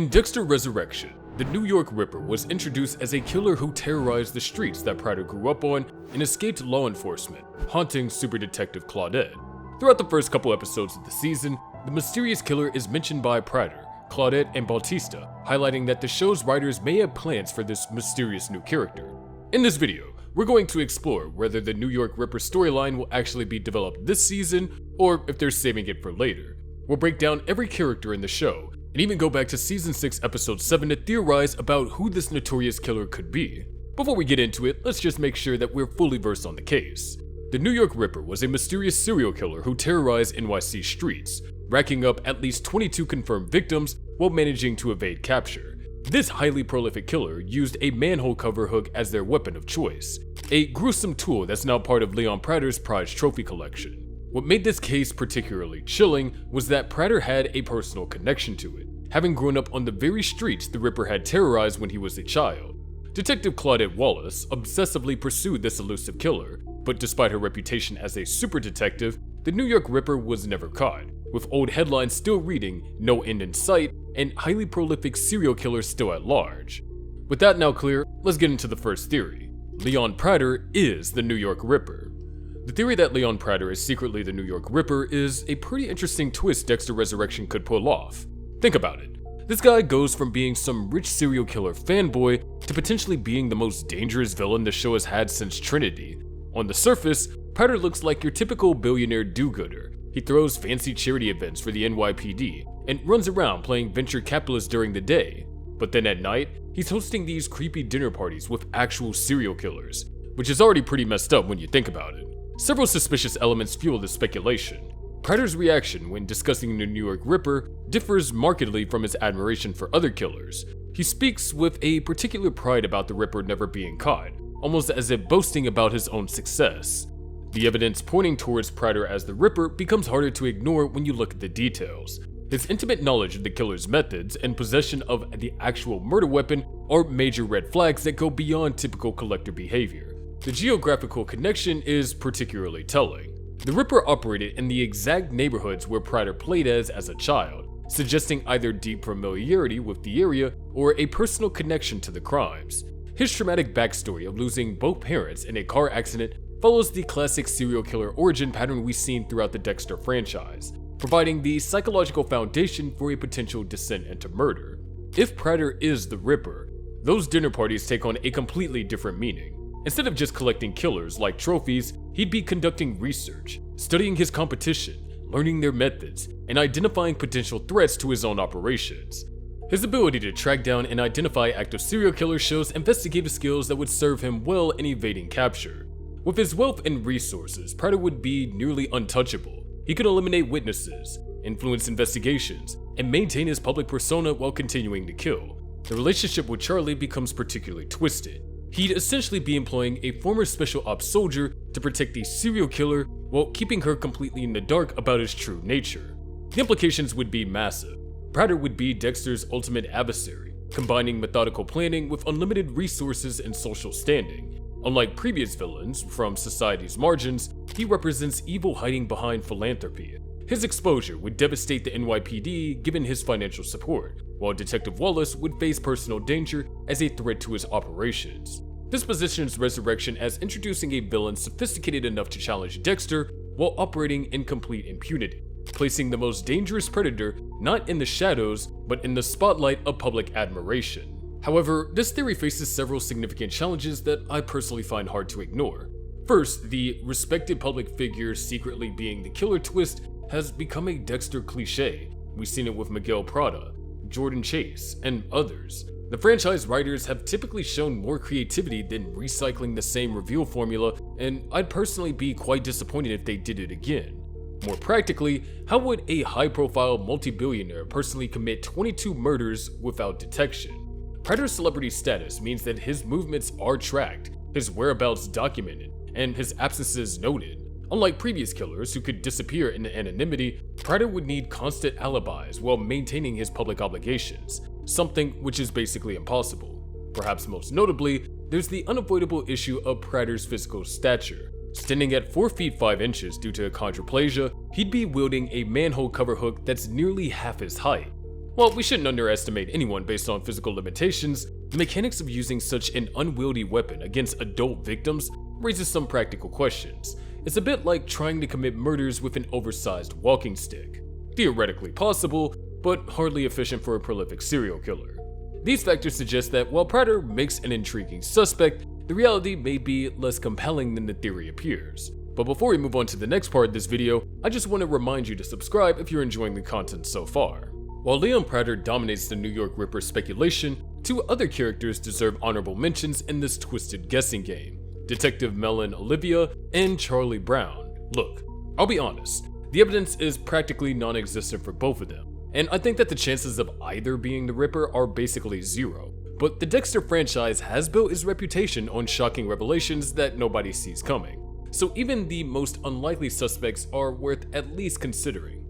In Dexter Resurrection, the New York Ripper was introduced as a killer who terrorized the streets that Prder grew up on and escaped law enforcement, haunting Super Detective Claudette. Throughout the first couple episodes of the season, the mysterious killer is mentioned by Prder, Claudette, and Bautista, highlighting that the show's writers may have plans for this mysterious new character. In this video, we're going to explore whether the New York Ripper storyline will actually be developed this season, or if they're saving it for later. We'll break down every character in the show, and even go back to Season 6, Episode 7 to theorize about who this notorious killer could be. Before we get into it, let's just make sure that we're fully versed on the case. The New York Ripper was a mysterious serial killer who terrorized NYC streets, racking up at least 22 confirmed victims while managing to evade capture. This highly prolific killer used a manhole cover hook as their weapon of choice, a gruesome tool that's now part of Leon Prder's prize trophy collection. What made this case particularly chilling was that Prder had a personal connection to it, having grown up on the very streets the Ripper had terrorized when he was a child. Detective Claudette Wallace obsessively pursued this elusive killer, but despite her reputation as a super detective, the New York Ripper was never caught, with old headlines still reading "No end in sight" and highly prolific serial killers still at large. With that now clear, let's get into the first theory. Leon Prder is the New York Ripper. The theory that Leon Prder is secretly the New York Ripper is a pretty interesting twist Dexter Resurrection could pull off. Think about it. This guy goes from being some rich serial killer fanboy to potentially being the most dangerous villain the show has had since Trinity. On the surface, Prder looks like your typical billionaire do-gooder. He throws fancy charity events for the NYPD and runs around playing venture capitalist during the day. But then at night, he's hosting these creepy dinner parties with actual serial killers, which is already pretty messed up when you think about it. Several suspicious elements fuel this speculation. Prder's reaction when discussing the New York Ripper differs markedly from his admiration for other killers. He speaks with a particular pride about the Ripper never being caught, almost as if boasting about his own success. The evidence pointing towards Prder as the Ripper becomes harder to ignore when you look at the details. His intimate knowledge of the killer's methods and possession of the actual murder weapon are major red flags that go beyond typical collector behavior. The geographical connection is particularly telling. The Ripper operated in the exact neighborhoods where Prder played as a child, suggesting either deep familiarity with the area or a personal connection to the crimes. His traumatic backstory of losing both parents in a car accident follows the classic serial killer origin pattern we've seen throughout the Dexter franchise, providing the psychological foundation for a potential descent into murder. If Prder is the Ripper, those dinner parties take on a completely different meaning. Instead of just collecting killers like trophies, he'd be conducting research, studying his competition, learning their methods, and identifying potential threats to his own operations. His ability to track down and identify active serial killers shows investigative skills that would serve him well in evading capture. With his wealth and resources, Prder would be nearly untouchable. He could eliminate witnesses, influence investigations, and maintain his public persona while continuing to kill. The relationship with Charlie becomes particularly twisted. He'd essentially be employing a former special ops soldier to protect the serial killer while keeping her completely in the dark about his true nature. The implications would be massive. Prder would be Dexter's ultimate adversary, combining methodical planning with unlimited resources and social standing. Unlike previous villains from society's margins, he represents evil hiding behind philanthropy. His exposure would devastate the NYPD given his financial support, while Detective Wallace would face personal danger as a threat to his operations. This positions Resurrection as introducing a villain sophisticated enough to challenge Dexter while operating in complete impunity, placing the most dangerous predator not in the shadows but in the spotlight of public admiration. However, this theory faces several significant challenges that I personally find hard to ignore. First, the respected public figure secretly being the killer twist has become a Dexter cliche. We've seen it with Miguel Prada, Jordan Chase, and others. The franchise writers have typically shown more creativity than recycling the same reveal formula, and I'd personally be quite disappointed if they did it again. More practically, how would a high-profile multi-billionaire personally commit 22 murders without detection? Prder's celebrity status means that his movements are tracked, his whereabouts documented, and his absences noted. Unlike previous killers who could disappear into anonymity, Prder would need constant alibis while maintaining his public obligations, something which is basically impossible. Perhaps most notably, there's the unavoidable issue of Prder's physical stature. Standing at 4 feet 5 inches due to achondroplasia, he'd be wielding a manhole cover hook that's nearly half his height. While we shouldn't underestimate anyone based on physical limitations, the mechanics of using such an unwieldy weapon against adult victims raises some practical questions. It's a bit like trying to commit murders with an oversized walking stick. Theoretically possible, but hardly efficient for a prolific serial killer. These factors suggest that while Prder makes an intriguing suspect, the reality may be less compelling than the theory appears. But before we move on to the next part of this video, I just want to remind you to subscribe if you're enjoying the content so far. While Leon Prder dominates the New York Ripper speculation, two other characters deserve honorable mentions in this twisted guessing game: Detective Melon Olivia and Charlie Brown. Look, I'll be honest, the evidence is practically non-existent for both of them, and I think that the chances of either being the Ripper are basically zero. But the Dexter franchise has built its reputation on shocking revelations that nobody sees coming, so even the most unlikely suspects are worth at least considering.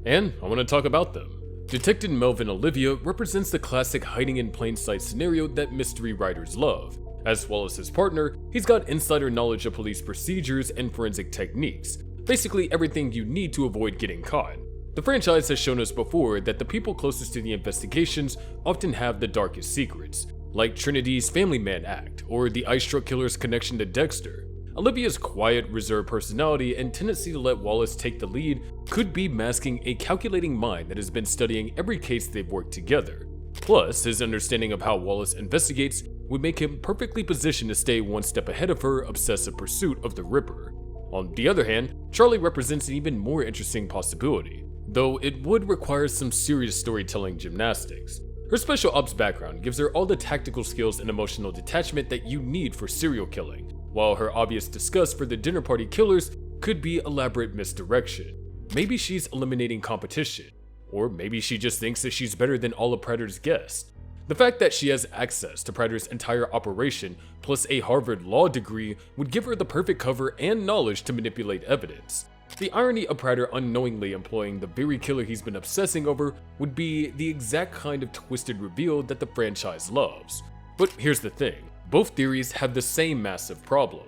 And I want to talk about them. Detective Melvin Olivia represents the classic hiding in plain sight scenario that mystery writers love. As well as his partner, he's got insider knowledge of police procedures and forensic techniques, basically everything you need to avoid getting caught. The franchise has shown us before that the people closest to the investigations often have the darkest secrets, like Trinity's Family Man act or the Ice Truck Killer's connection to Dexter. Olivia's quiet, reserved personality and tendency to let Wallace take the lead could be masking a calculating mind that has been studying every case they've worked together. Plus, his understanding of how Wallace investigates would make him perfectly positioned to stay one step ahead of her obsessive pursuit of the Ripper. On the other hand, Charlie represents an even more interesting possibility, though it would require some serious storytelling gymnastics. Her special ops background gives her all the tactical skills and emotional detachment that you need for serial killing, while her obvious disgust for the dinner party killers could be elaborate misdirection. Maybe she's eliminating competition, or maybe she just thinks that she's better than all of Prder's guests. The fact that she has access to Prder's entire operation plus a Harvard law degree would give her the perfect cover and knowledge to manipulate evidence. The irony of Prder unknowingly employing the very killer he's been obsessing over would be the exact kind of twisted reveal that the franchise loves. But here's the thing, both theories have the same massive problem.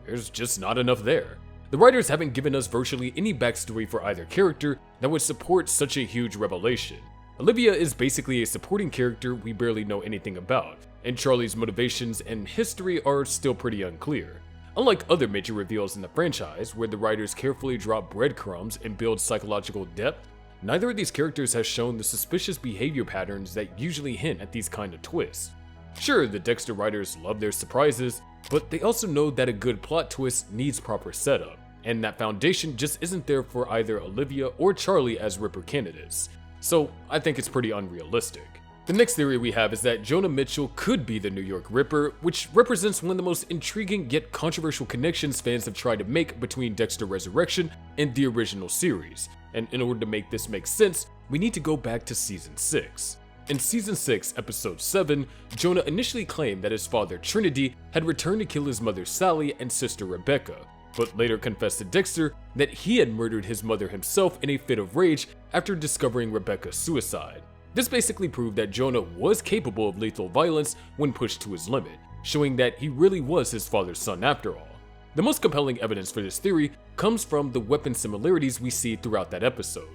There's just not enough there. The writers haven't given us virtually any backstory for either character that would support such a huge revelation. Olivia is basically a supporting character we barely know anything about, and Charlie's motivations and history are still pretty unclear. Unlike other major reveals in the franchise, where the writers carefully drop breadcrumbs and build psychological depth, neither of these characters has shown the suspicious behavior patterns that usually hint at these kind of twists. Sure, the Dexter writers love their surprises, but they also know that a good plot twist needs proper setup, and that foundation just isn't there for either Olivia or Charlie as Ripper candidates. So I think it's pretty unrealistic. The next theory we have is that Jonah Mitchell could be the New York Ripper, which represents one of the most intriguing yet controversial connections fans have tried to make between Dexter Resurrection and the original series. And in order to make this make sense, we need to go back to Season 6. In Season 6, Episode 7, Jonah initially claimed that his father Trinity had returned to kill his mother Sally and sister Rebecca, but later confessed to Dexter that he had murdered his mother himself in a fit of rage after discovering Rebecca's suicide. This basically proved that Jonah was capable of lethal violence when pushed to his limit, showing that he really was his father's son after all. The most compelling evidence for this theory comes from the weapon similarities we see throughout that episode.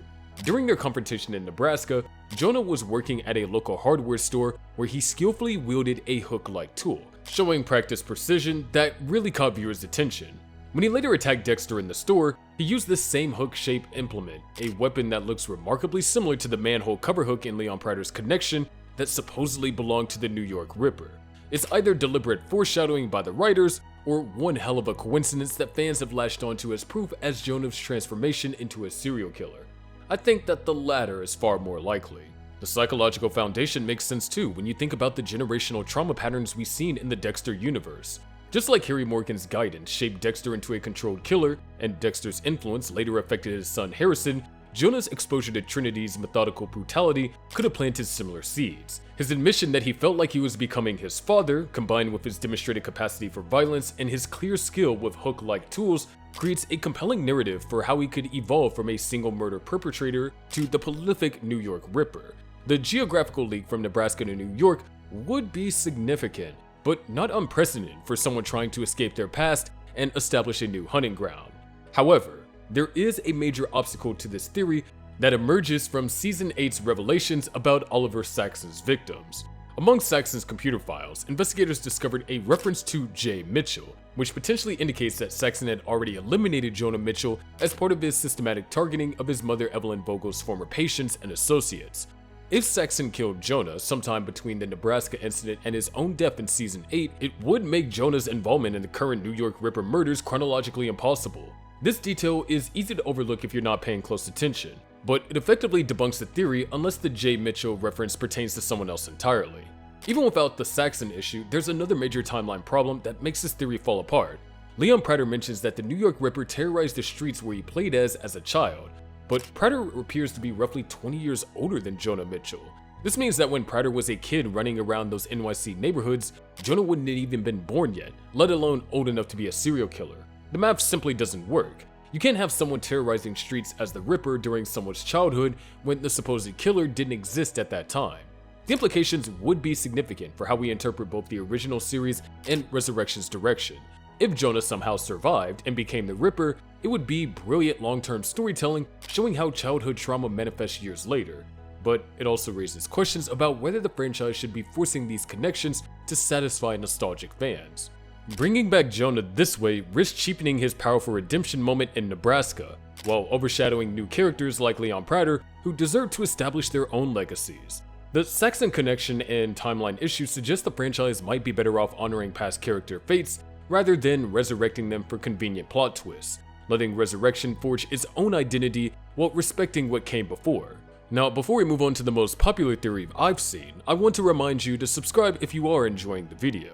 During their confrontation in Nebraska, Jonah was working at a local hardware store where he skillfully wielded a hook-like tool, showing practiced precision that really caught viewers' attention. When he later attacked Dexter in the store, he used this same hook-shaped implement, a weapon that looks remarkably similar to the manhole cover hook in Leon Prder's connection that supposedly belonged to the New York Ripper. It's either deliberate foreshadowing by the writers, or one hell of a coincidence that fans have latched onto as proof as Jonah's transformation into a serial killer. I think that the latter is far more likely. The psychological foundation makes sense too when you think about the generational trauma patterns we've seen in the Dexter universe. Just like Harry Morgan's guidance shaped Dexter into a controlled killer, and Dexter's influence later affected his son Harrison, Jonah's exposure to Trinity's methodical brutality could have planted similar seeds. His admission that he felt like he was becoming his father, combined with his demonstrated capacity for violence and his clear skill with hook-like tools, creates a compelling narrative for how he could evolve from a single murder perpetrator to the prolific New York Ripper. The geographical leap from Nebraska to New York would be significant, but not unprecedented for someone trying to escape their past and establish a new hunting ground. However, there is a major obstacle to this theory, that emerges from Season 8's revelations about Oliver Saxon's victims. Among Saxon's computer files, investigators discovered a reference to J. Mitchell, which potentially indicates that Saxon had already eliminated Jonah Mitchell as part of his systematic targeting of his mother Evelyn Vogel's former patients and associates. If Saxon killed Jonah sometime between the Nebraska incident and his own death in Season 8, it would make Jonah's involvement in the current New York Ripper murders chronologically impossible. This detail is easy to overlook if you're not paying close attention, but it effectively debunks the theory unless the J. Mitchell reference pertains to someone else entirely. Even without the Saxon issue, there's another major timeline problem that makes this theory fall apart. Leon Prder mentions that the New York Ripper terrorized the streets where he played as a child, but Prder appears to be roughly 20 years older than Jonah Mitchell. This means that when Prder was a kid running around those NYC neighborhoods, Jonah wouldn't have even been born yet, let alone old enough to be a serial killer. The math simply doesn't work. You can't have someone terrorizing streets as the Ripper during someone's childhood when the supposed killer didn't exist at that time. The implications would be significant for how we interpret both the original series and Resurrection's direction. If Jonah somehow survived and became the Ripper, it would be brilliant long-term storytelling showing how childhood trauma manifests years later. But it also raises questions about whether the franchise should be forcing these connections to satisfy nostalgic fans. Bringing back Jonah this way risks cheapening his powerful redemption moment in Nebraska, while overshadowing new characters like Leon Prder, who deserve to establish their own legacies. The Saxon connection and timeline issues suggest the franchise might be better off honoring past character fates rather than resurrecting them for convenient plot twists, letting Resurrection forge its own identity while respecting what came before. Now, before we move on to the most popular theory I've seen, I want to remind you to subscribe if you are enjoying the video.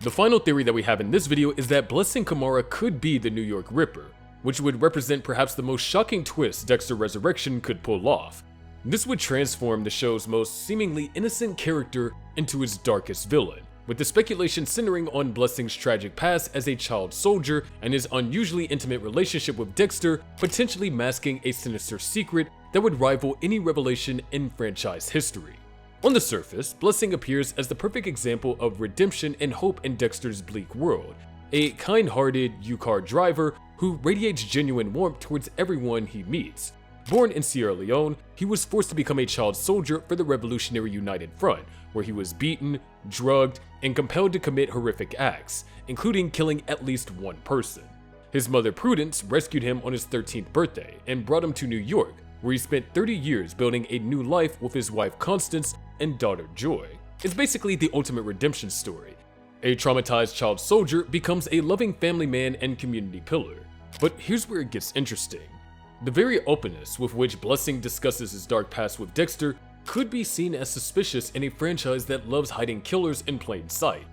The final theory that we have in this video is that Blessing Kamara could be the New York Ripper, which would represent perhaps the most shocking twist Dexter Resurrection could pull off. This would transform the show's most seemingly innocent character into its darkest villain, with the speculation centering on Blessing's tragic past as a child soldier and his unusually intimate relationship with Dexter potentially masking a sinister secret that would rival any revelation in franchise history. On the surface, Blessing appears as the perfect example of redemption and hope in Dexter's bleak world, a kind-hearted U-Car driver who radiates genuine warmth towards everyone he meets. Born in Sierra Leone, he was forced to become a child soldier for the Revolutionary United Front, where he was beaten, drugged, and compelled to commit horrific acts, including killing at least one person. His mother Prudence rescued him on his 13th birthday and brought him to New York, where he spent 30 years building a new life with his wife Constance and daughter Joy. It's basically the ultimate redemption story. A traumatized child soldier becomes a loving family man and community pillar. But here's where it gets interesting. The very openness with which Blessing discusses his dark past with Dexter could be seen as suspicious in a franchise that loves hiding killers in plain sight.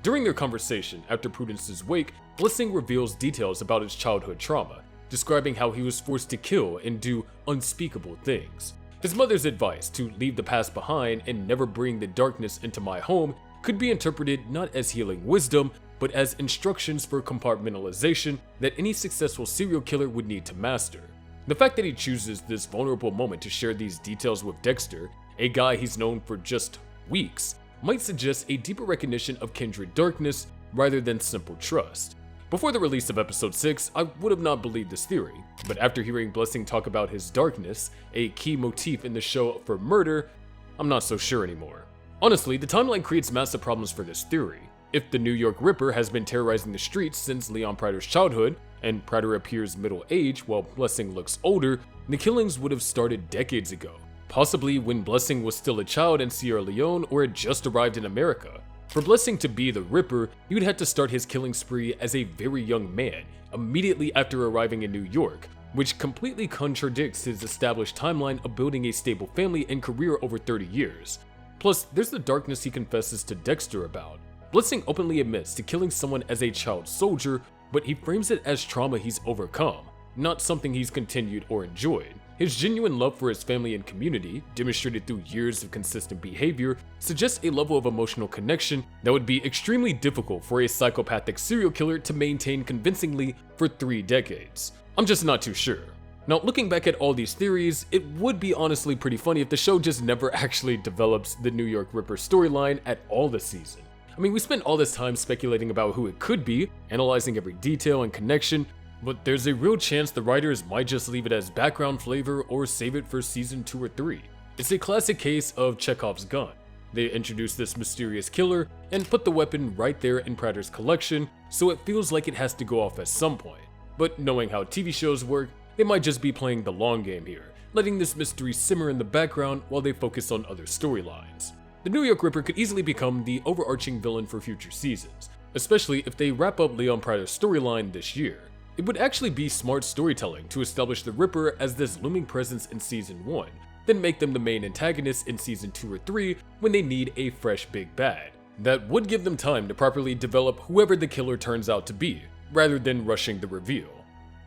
During their conversation after Prudence's wake, Blessing reveals details about his childhood trauma, describing how he was forced to kill and do unspeakable things. His mother's advice to leave the past behind and never bring the darkness into my home could be interpreted not as healing wisdom, but as instructions for compartmentalization that any successful serial killer would need to master. The fact that he chooses this vulnerable moment to share these details with Dexter, a guy he's known for just weeks, might suggest a deeper recognition of kindred darkness rather than simple trust. Before the release of episode 6, I would have not believed this theory, but after hearing Blessing talk about his darkness, a key motif in the show for Murder, I'm not so sure anymore. Honestly, the timeline creates massive problems for this theory. If the New York Ripper has been terrorizing the streets since Leon Prder's childhood, and Prder appears middle-aged while Blessing looks older, the killings would have started decades ago, possibly when Blessing was still a child in Sierra Leone or had just arrived in America. For Blessing to be the Ripper, he would have to start his killing spree as a very young man, immediately after arriving in New York, which completely contradicts his established timeline of building a stable family and career over 30 years. Plus, there's the darkness he confesses to Dexter about. Blessing openly admits to killing someone as a child soldier, but he frames it as trauma he's overcome, not something he's continued or enjoyed. His genuine love for his family and community, demonstrated through years of consistent behavior, suggests a level of emotional connection that would be extremely difficult for a psychopathic serial killer to maintain convincingly for 3 decades. I'm just not too sure. Now, looking back at all these theories, it would be honestly pretty funny if the show just never actually develops the New York Ripper storyline at all this season. I mean, we spent all this time speculating about who it could be, analyzing every detail and connection, but there's a real chance the writers might just leave it as background flavor or save it for season 2 or 3. It's a classic case of Chekhov's gun. They introduce this mysterious killer and put the weapon right there in Prder's collection, so it feels like it has to go off at some point. But knowing how TV shows work, they might just be playing the long game here, letting this mystery simmer in the background while they focus on other storylines. The New York Ripper could easily become the overarching villain for future seasons, especially if they wrap up Leon Prder's storyline this year. It would actually be smart storytelling to establish the Ripper as this looming presence in season 1, then make them the main antagonist in season 2 or 3 when they need a fresh big bad. That would give them time to properly develop whoever the killer turns out to be, rather than rushing the reveal.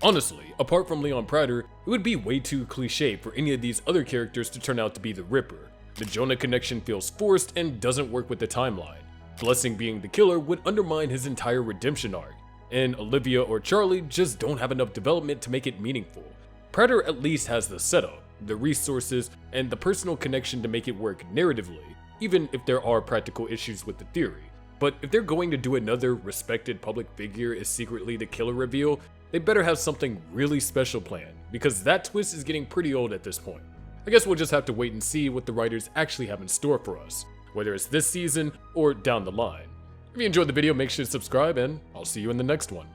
Honestly, apart from Leon Prder, it would be way too cliché for any of these other characters to turn out to be the Ripper. The Jonah connection feels forced and doesn't work with the timeline. Blessing being the killer would undermine his entire redemption arc, and Olivia or Charlie just don't have enough development to make it meaningful. Prder at least has the setup, the resources, and the personal connection to make it work narratively, even if there are practical issues with the theory. But if they're going to do another respected public figure is secretly the killer reveal, they better have something really special planned, because that twist is getting pretty old at this point. I guess we'll just have to wait and see what the writers actually have in store for us, whether it's this season or down the line. If you enjoyed the video, make sure to subscribe, and I'll see you in the next one.